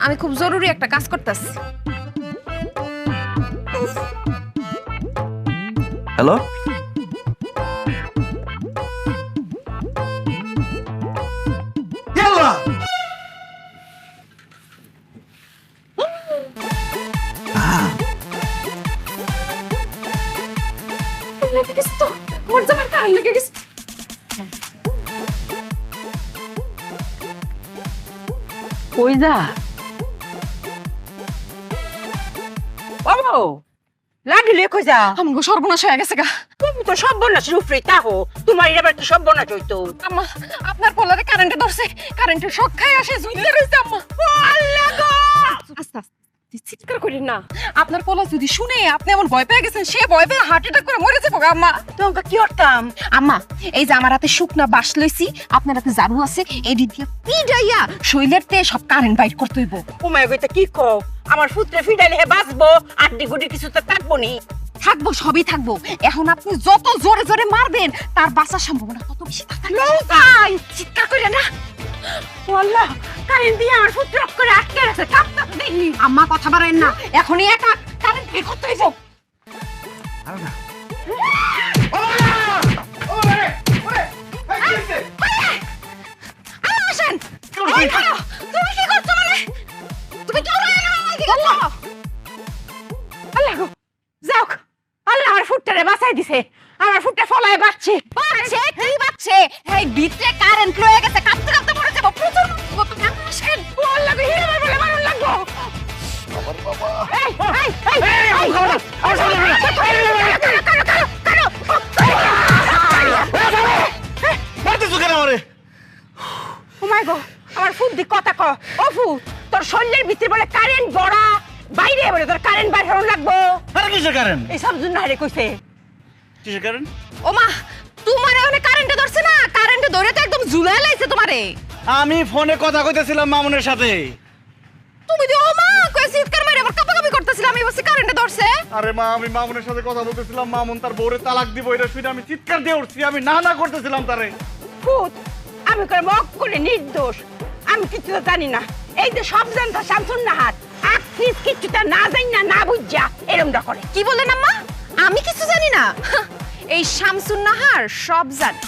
আমি খুব জরুরি একটা কাজ করতেছি। হ্যালো, কই যা বাবু লাগিলে কই যা আমাকে সর্বনাশ হয়ে গেছে গা। তুমি তো সর্বনাশের উপরে তাহো তোমার এবার কি সর্বনাশ হইতো আম্মা আপনার পোলারে কারেন্টে ধরছে, কারেন্টের শক খাই আসে ঝুলে রইছে আম্মা। আল্লাহ গো আস্তে আস্তে চিৎকার করেন না, আপনার পোলা যদি শুনে আপনি এমন ভয় পেয়ে গেছেন সে ভয় পেয়ে হার্ট অ্যাটাক করে মরে যাবো গা আম্মা। তোমাকে কি করতাম আম্মা এই যে আমার হাতে শুকনা বাঁশ লইছি, আপনার হাতে ঝাড়ু আছে, এডি দিয়ে পিডাইয়া শৈলের তে সব কারেন্ট বাইর করতে হইব। উমায় কইতা কি কও আমার পুত্রে ফিডাইলে হে বাঁচবো আড্ডি গুডি কিছু তো থাকবো নি থাকবো, সবই থাকবো। এখন আপনি যত জোরে জোরে মারবেন তার বাঁচার সম্ভাবনা তত বেশি থাকবে। লৌকাই চিৎকার করে না আল্লাহ কারেন্ট দিয়ে আমার পুত্র করে আটকে আছে কাঁপতে দেখি আম্মা, কথা বাড়ায়েন না, এখনই একা কারেন্ট বের করতে হইব। আসেন, এই খাও। তুমি কি করছো মানে? তুমি দৌড়ায় না আমাকে গেল। আল্লাহ গো যাও আল্লাহ আমার ফুটটারে বাঁচাই দিছে আমার ফুটটা ফলায় বাঁচছে বাচ্চে কি বাচ্চে? এই ভিতরে কারেন্ট লয়ে গেছে, কাঁপতে কাঁপতে মরে যাবো। প্রচুর গত কেন আসেন? আল্লাহ গো হিরে বলে মারুন লাগবো এই ও মাই গো আমার ফুট দি কথা ক ও ফুট তোর শরীরের ভিতরে বলে কারেন্ট বড়া বাইরে বলে তোর কারেন্ট বাইরে হরণ লাগবো আরে কিসের কারেন্ট? এই সব জন্য হারে কইছে কিসের কারেন্ট? ও মা, তোমারে ওখানে কারেন্টে ধরছে না? কারেন্টে ধরে তো একদম ঝুলাই লাইছে তোমারে। আমি ফোনে কথা কইতেছিলাম মামুনের সাথে। তুমি তো ও মা কই চিৎকার মারে আবার কাঁপাকাঁপি করতেছিলাম, আমি বলছি কারেন্টে ধরছে। আরে মা, আমি মামুনের সাথে কথা বলতেছিলাম, মামুন তার বউরে তালাক দিব এটা শুনে আমি চিৎকার দিয়ে উঠছি, আমি না করতেছিলাম তারে। ফুট আমি করে মক করে নির্দোষ আমি কিছু তো জানি না এই যে সব জানতা শামসুন নাহার আখিস কিছুটা না জানি না না বুঝা এরমটা করে কি বললেন আম্মা? আমি কিছু জানি না। এই শামসুন নাহার সব জানে।